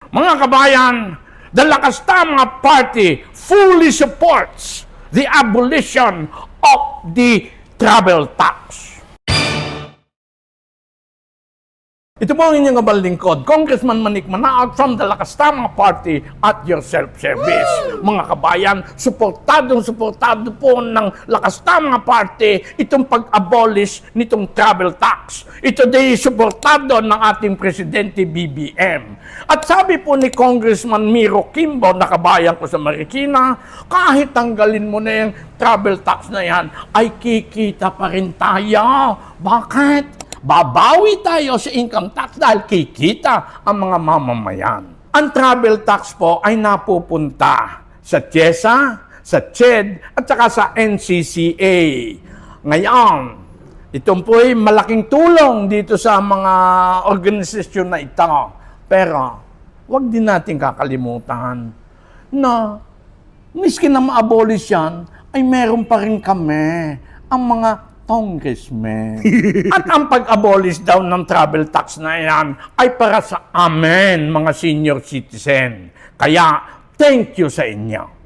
Mga kabayan, the Lakas Tama Party fully supports the abolition of the travel tax. Ito po ang inyong abal lingkod, Congressman Manik Manaog from the Lakas Tama Party at your self-service. Mga kabayan, suportado po ng Lakas Tama Party itong pag-abolish nitong travel tax. Ito din suportado ng ating Presidente BBM. At sabi po ni Congressman Miro Kimbo, na kabayan ko sa Marikina, kahit tanggalin mo na yung travel tax na yan, ay kikita pa rin tayo. Bakit? Babawi tayo sa income tax dahil kikita ang mga mamamayan. Ang travel tax po ay napupunta sa TIESA, sa CHED, at saka sa NCCA. Ngayon, itong po ay malaking tulong dito sa mga organisasyon na ito. Pero, wag din natin kakalimutan na miski na ma-abolish yan, ay meron pa rin kami ang mga congressmen. At ang pag-abolish daw ng travel tax na yan ay para sa amin, mga senior citizen. Kaya, thank you sa inyo.